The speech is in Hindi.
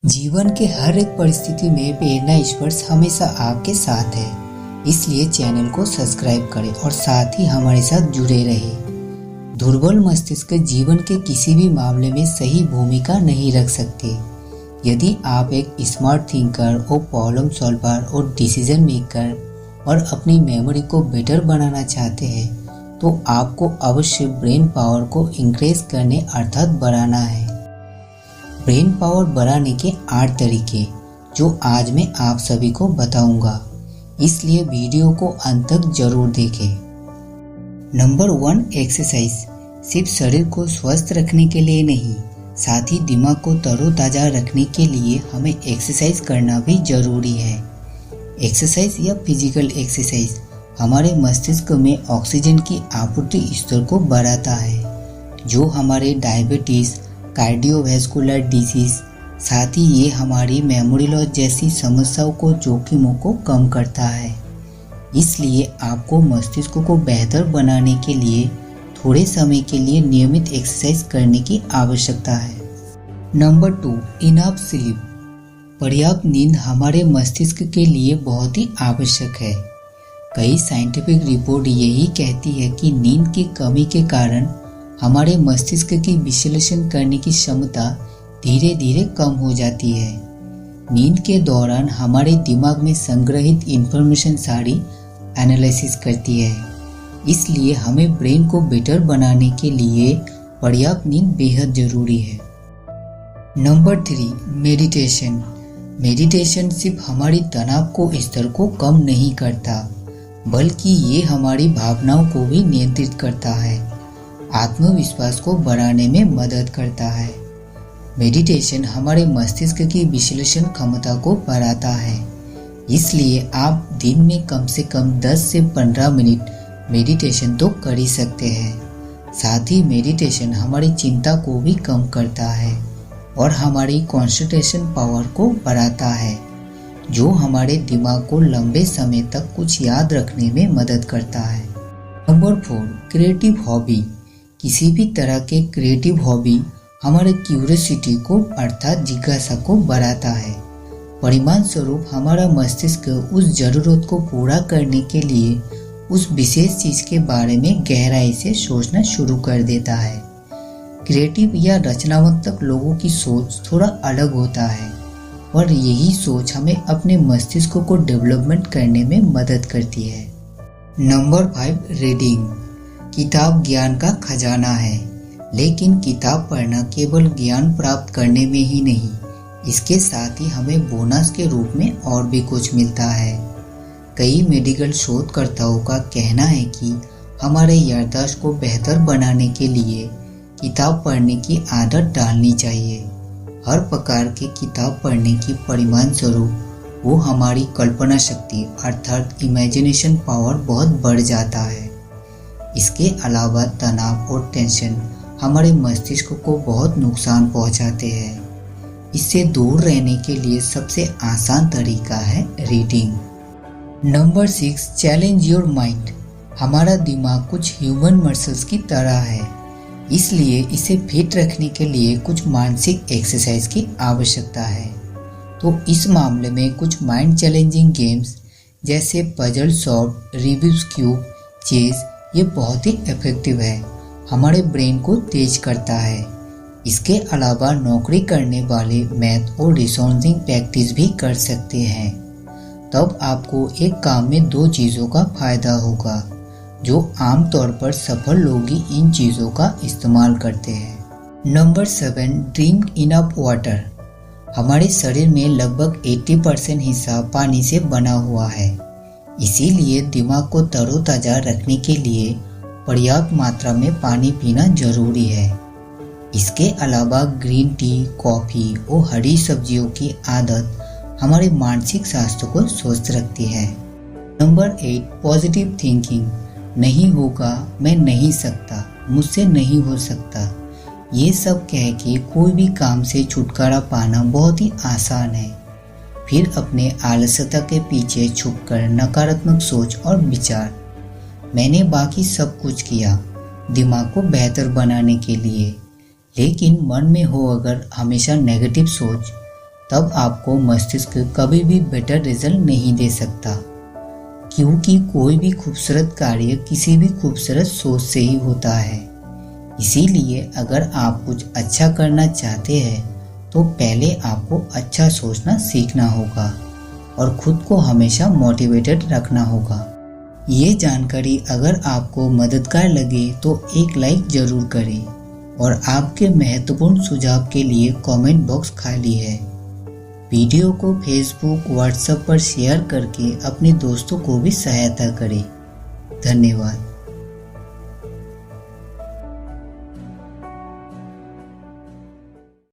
जीवन के हर एक परिस्थिति में प्रेरणा स्पर्श हमेशा आपके साथ है। इसलिए चैनल को सब्सक्राइब करें और साथ ही हमारे साथ जुड़े रहें। दुर्बल मस्तिष्क जीवन के किसी भी मामले में सही भूमिका नहीं रख सकते। यदि आप एक स्मार्ट थिंकर और प्रॉब्लम सॉल्वर और डिसीजन मेकर और अपनी मेमोरी को बेटर बनाना चाहते हैं तो आपको अवश्य ब्रेन पावर को इंक्रीज करने अर्थात बढ़ाना है। ब्रेन पावर बढ़ाने के 8 तरीके जो आज मैं आप सभी को बताऊंगा, इसलिए वीडियो को अंत तक जरूर देखें। Number 1, exercise. सिर्फ शरीर को स्वस्थ रखने के लिए नहीं, साथ ही दिमाग को तरोताजा रखने के लिए हमें एक्सरसाइज करना भी जरूरी है। एक्सरसाइज या फिजिकल एक्सरसाइज हमारे मस्तिष्क में ऑक्सीजन की आपूर्ति स्तर को बढ़ाता है, जो हमारे डायबिटीज, कार्डियोवैस्कुलर डिजीज, साथ ही ये हमारी मेमोरी लॉस जैसी समस्याओं को जोखिमों को कम करता है। इसलिए आपको मस्तिष्क को बेहतर बनाने के लिए थोड़े समय के लिए नियमित एक्सरसाइज करने की आवश्यकता है। Number 2, enough sleep. पर्याप्त नींद हमारे मस्तिष्क के लिए बहुत ही आवश्यक है। कई साइंटिफिक रिपोर्ट यही कहती है कि नींद की कमी के कारण हमारे मस्तिष्क की विश्लेषण करने की क्षमता धीरे धीरे कम हो जाती है। नींद के दौरान हमारे दिमाग में संग्रहित इंफॉर्मेशन सारी एनालिसिस करती है, इसलिए हमें ब्रेन को बेटर बनाने के लिए पर्याप्त नींद बेहद जरूरी है। Number 3, meditation. मेडिटेशन सिर्फ हमारी तनाव को स्तर को कम नहीं करता, बल्कि ये हमारी भावनाओं को भी नियंत्रित करता है, आत्मविश्वास को बढ़ाने में मदद करता है। मेडिटेशन हमारे मस्तिष्क की विश्लेषण क्षमता को बढ़ाता है, इसलिए आप दिन में कम से कम 10 से 15 मिनट मेडिटेशन तो कर ही सकते हैं। साथ ही मेडिटेशन हमारी चिंता को भी कम करता है और हमारी कंसंट्रेशन पावर को बढ़ाता है, जो हमारे दिमाग को लंबे समय तक कुछ याद रखने में मदद करता है। Number 4, creative hobby. किसी भी तरह के क्रिएटिव हॉबी हमारे क्यूरियोसिटी को अर्थात जिज्ञासा को बढ़ाता है। परिणाम स्वरूप हमारा मस्तिष्क उस जरूरत को पूरा करने के लिए उस विशेष चीज के बारे में गहराई से सोचना शुरू कर देता है। क्रिएटिव या रचनात्मक लोगों की सोच थोड़ा अलग होता है और यही सोच हमें अपने मस्तिष्क को डेवलपमेंट करने में मदद करती है। Number 5, reading. किताब ज्ञान का खजाना है, लेकिन किताब पढ़ना केवल ज्ञान प्राप्त करने में ही नहीं, इसके साथ ही हमें बोनस के रूप में और भी कुछ मिलता है। कई मेडिकल शोधकर्ताओं का कहना है कि हमारे याददाश्त को बेहतर बनाने के लिए किताब पढ़ने की आदत डालनी चाहिए। हर प्रकार की किताब पढ़ने की परिणाम स्वरूप वो हमारी कल्पना शक्ति अर्थात इमेजिनेशन पावर बहुत बढ़ जाता है। इसके अलावा तनाव और टेंशन हमारे मस्तिष्क को बहुत नुकसान पहुंचाते हैं। इससे दूर रहने के लिए सबसे आसान तरीका है reading. Number 6, challenge your mind. हमारा दिमाग कुछ ह्यूमन मसल्स की तरह है, इसलिए इसे फिट रखने के लिए कुछ मानसिक एक्सरसाइज की आवश्यकता है। तो इस मामले में कुछ माइंड चैलेंजिंग गेम्स जैसे puzzle solve, Rubik's cube, chess ये बहुत ही इफेक्टिव है, हमारे ब्रेन को तेज करता है। इसके अलावा नौकरी करने वाले मैथ और रीजनिंग प्रैक्टिस भी कर सकते हैं। तब आपको एक काम में 2 चीज़ों का फायदा होगा, जो आमतौर पर सफल लोग ही इन चीज़ों का इस्तेमाल करते हैं। Number 7, drink enough water. हमारे शरीर में लगभग 80% हिस्सा पानी से बना हुआ है, इसीलिए दिमाग को तरोताजा रखने के लिए पर्याप्त मात्रा में पानी पीना जरूरी है। इसके अलावा ग्रीन टी, कॉफ़ी और हरी सब्जियों की आदत हमारे मानसिक स्वास्थ्य को स्वस्थ रखती है। Number 8, positive thinking. नहीं होगा, मैं नहीं सकता, मुझसे नहीं हो सकता, ये सब कह के कोई भी काम से छुटकारा पाना बहुत ही आसान है। फिर अपने आलस्यता के पीछे छुपकर नकारात्मक सोच और विचार, मैंने बाकी सब कुछ किया दिमाग को बेहतर बनाने के लिए, लेकिन मन में हो अगर हमेशा नेगेटिव सोच तब आपको मस्तिष्क कभी भी बेटर रिजल्ट नहीं दे सकता, क्योंकि कोई भी खूबसूरत कार्य किसी भी खूबसूरत सोच से ही होता है। इसीलिए अगर आप कुछ अच्छा करना चाहते हैं तो पहले आपको अच्छा सोचना सीखना होगा और खुद को हमेशा मोटिवेटेड रखना होगा। ये जानकारी अगर आपको मददगार लगे तो एक लाइक जरूर करें और आपके महत्वपूर्ण सुझाव के लिए कमेंट बॉक्स खाली है। वीडियो को फेसबुक, व्हाट्सएप पर शेयर करके अपने दोस्तों को भी सहायता करें। धन्यवाद।